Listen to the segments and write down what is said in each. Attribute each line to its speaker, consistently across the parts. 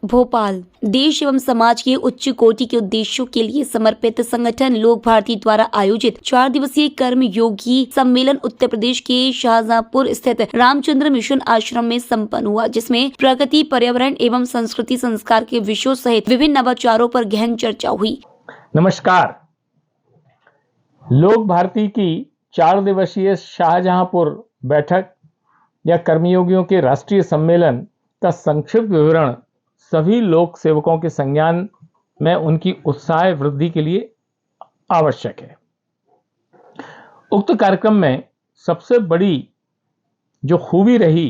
Speaker 1: भोपाल देश एवं समाज के उच्च कोटि के उद्देश्यों के लिए समर्पित संगठन लोक भारती द्वारा आयोजित 4 दिवसीय कर्म योगी सम्मेलन उत्तर प्रदेश के शाहजहांपुर स्थित रामचंद्र मिशन आश्रम में संपन्न हुआ, जिसमें प्रकृति, पर्यावरण एवं संस्कृति संस्कार के विषयों सहित विभिन्न नवाचारों पर गहन चर्चा हुई।
Speaker 2: नमस्कार। लोक भारती की 4 दिवसीय शाहजहांपुर बैठक या कर्मयोगियों के राष्ट्रीय सम्मेलन का संक्षिप्त विवरण सभी लोक सेवकों के संज्ञान में उनकी उत्साह वृद्धि के लिए आवश्यक है। उक्त कार्यक्रम में सबसे बड़ी जो खूबी रही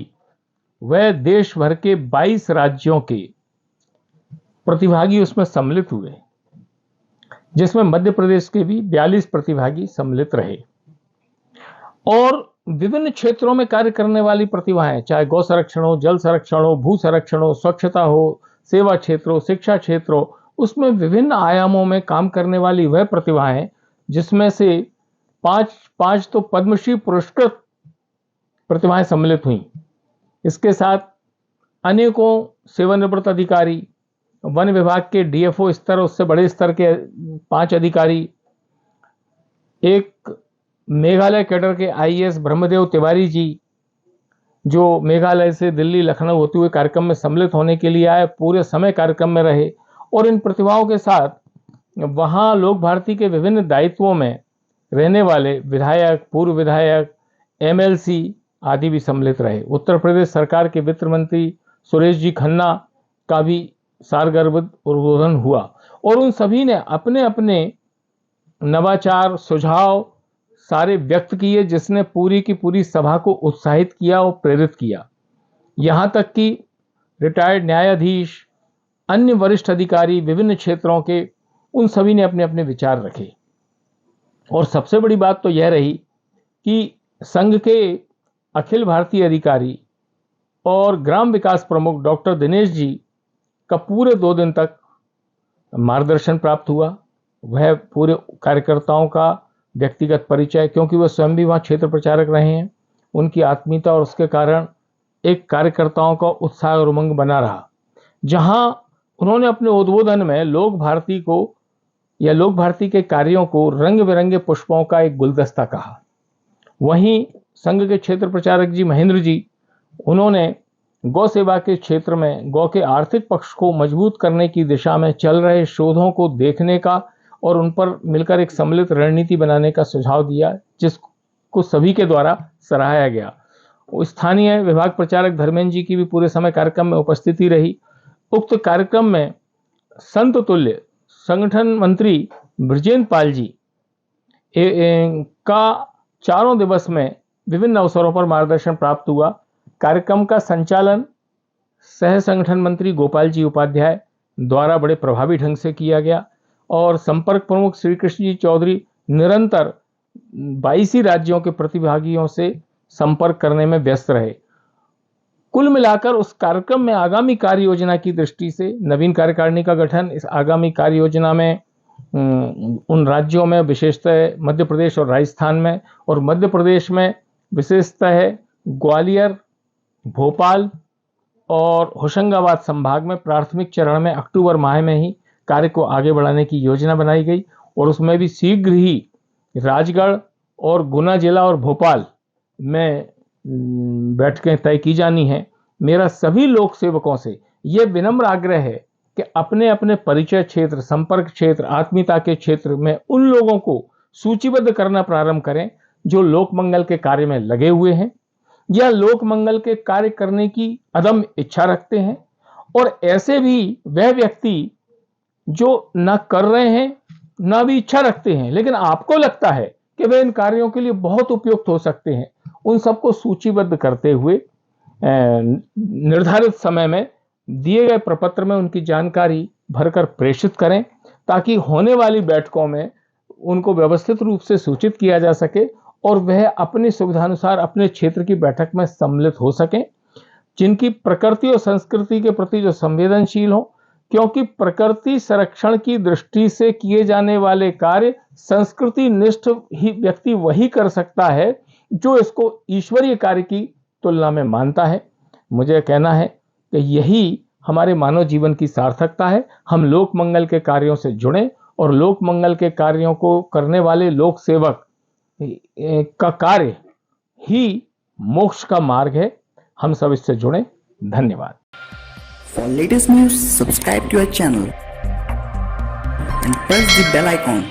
Speaker 2: वह देश भर के 22 राज्यों के प्रतिभागी उसमें सम्मिलित हुए, जिसमें मध्य प्रदेश के भी 42 प्रतिभागी सम्मिलित रहे और विभिन्न क्षेत्रों में कार्य करने वाली प्रतिभाएं, चाहे गौ संरक्षण हो, जल संरक्षण हो, भू संरक्षण हो, स्वच्छता हो, सेवा क्षेत्र हो, शिक्षा क्षेत्र हो, उसमें विभिन्न आयामों में काम करने वाली वह प्रतिभाएं जिसमें से पांच तो पद्मश्री पुरस्कृत प्रतिभाएं सम्मिलित हुई। इसके साथ अनेकों सेवानिवृत्त अधिकारी, वन विभाग के डीएफओ स्तर, उससे बड़े स्तर के 5 अधिकारी, एक मेघालय कैडर के आईएएस ब्रह्मदेव तिवारी जी जो मेघालय से दिल्ली लखनऊ होते हुए कार्यक्रम में सम्मिलित होने के लिए आए, पूरे समय कार्यक्रम में रहे और इन प्रतिभाओं के साथ वहां लोक भारती के विभिन्न दायित्वों में रहने वाले विधायक, पूर्व विधायक, एमएलसी आदि भी सम्मिलित रहे। उत्तर प्रदेश सरकार के वित्त मंत्री सुरेश जी खन्ना का भी सारगर्भित उद्बोधन हुआ और उन सभी ने अपने अपने नवाचार, सुझाव सारे व्यक्त किए, जिसने पूरी की पूरी सभा को उत्साहित किया और प्रेरित किया। यहां तक कि रिटायर्ड न्यायाधीश, अन्य वरिष्ठ अधिकारी विभिन्न क्षेत्रों के, उन सभी ने अपने अपने विचार रखे। और सबसे बड़ी बात तो यह रही कि संघ के अखिल भारतीय अधिकारी और ग्राम विकास प्रमुख डॉक्टर दिनेश जी का पूरे 2 दिन तक मार्गदर्शन प्राप्त हुआ। वह पूरे कार्यकर्ताओं का व्यक्तिगत परिचय, क्योंकि वह स्वयं भी वहाँ क्षेत्र प्रचारक रहे हैं, उनकी आत्मीयता और उसके कारण एक कार्यकर्ताओं का उत्साह और उमंग बना रहा। जहां उन्होंने अपने उद्बोधन में लोक भारती को या लोक भारती के कार्यों को रंग बिरंगे पुष्पों का एक गुलदस्ता कहा। वहीं संघ के क्षेत्र प्रचारक जी महेंद्र जी, उन्होंने गौ सेवा के क्षेत्र में गौ के आर्थिक पक्ष को मजबूत करने की दिशा में चल रहे शोधों को देखने का और उन पर मिलकर एक सम्मिलित रणनीति बनाने का सुझाव दिया, जिसको सभी के द्वारा सराहाया गया। स्थानीय विभाग प्रचारक धर्मेंद्र जी की भी पूरे समय कार्यक्रम में उपस्थिति रही। उक्त कार्यक्रम में संत तुल्य संगठन मंत्री ब्रजेंद्र पाल जी का 4 दिवस में विभिन्न अवसरों पर मार्गदर्शन प्राप्त हुआ। कार्यक्रम का संचालन सह संगठन मंत्री गोपाल जी उपाध्याय द्वारा बड़े प्रभावी ढंग से किया गया और संपर्क प्रमुख श्री कृष्ण जी चौधरी निरंतर 22 राज्यों के प्रतिभागियों से संपर्क करने में व्यस्त रहे। कुल मिलाकर उस कार्यक्रम में आगामी कार्य योजना की दृष्टि से नवीन कार्यकारिणी का गठन, इस आगामी कार्य योजना में उन राज्यों में विशेषतः मध्य प्रदेश और राजस्थान में, और मध्य प्रदेश में विशेषतः ग्वालियर, भोपाल और होशंगाबाद संभाग में प्राथमिक चरण में अक्टूबर माह में ही कार्य को आगे बढ़ाने की योजना बनाई गई और उसमें भी शीघ्र ही राजगढ़ और गुना जिला और भोपाल में बैठकें तय की जानी है। मेरा सभी लोक सेवकों से यह विनम्र आग्रह है कि अपने अपने परिचय क्षेत्र, संपर्क क्षेत्र, आत्मीयता के क्षेत्र में उन लोगों को सूचीबद्ध करना प्रारंभ करें जो लोक मंगल के कार्य में लगे हुए हैं या लोक मंगल के कार्य करने की अदम्य इच्छा रखते हैं, और ऐसे भी वह व्यक्ति जो न कर रहे हैं न भी इच्छा रखते हैं लेकिन आपको लगता है कि वे इन कार्यों के लिए बहुत उपयुक्त हो सकते हैं, उन सबको सूचीबद्ध करते हुए निर्धारित समय में दिए गए प्रपत्र में उनकी जानकारी भरकर प्रेषित करें, ताकि होने वाली बैठकों में उनको व्यवस्थित रूप से सूचित किया जा सके और वह अपनी सुविधानुसार अपने क्षेत्र की बैठक में सम्मिलित हो सकें, जिनकी प्रकृति और संस्कृति के प्रति जो संवेदनशील हो, क्योंकि प्रकृति संरक्षण की दृष्टि से किए जाने वाले कार्य संस्कृति निष्ठ ही व्यक्ति वही कर सकता है जो इसको ईश्वरीय कार्य की तुलना में मानता है। मुझे कहना है कि यही हमारे मानव जीवन की सार्थकता है। हम लोक मंगल के कार्यों से जुड़ें और लोक मंगल के कार्यों को करने वाले लोक सेवक का कार्य ही मोक्ष का मार्ग है। हम सब इससे जुड़ें। धन्यवाद।
Speaker 3: For latest news, subscribe to our channel and press the bell icon.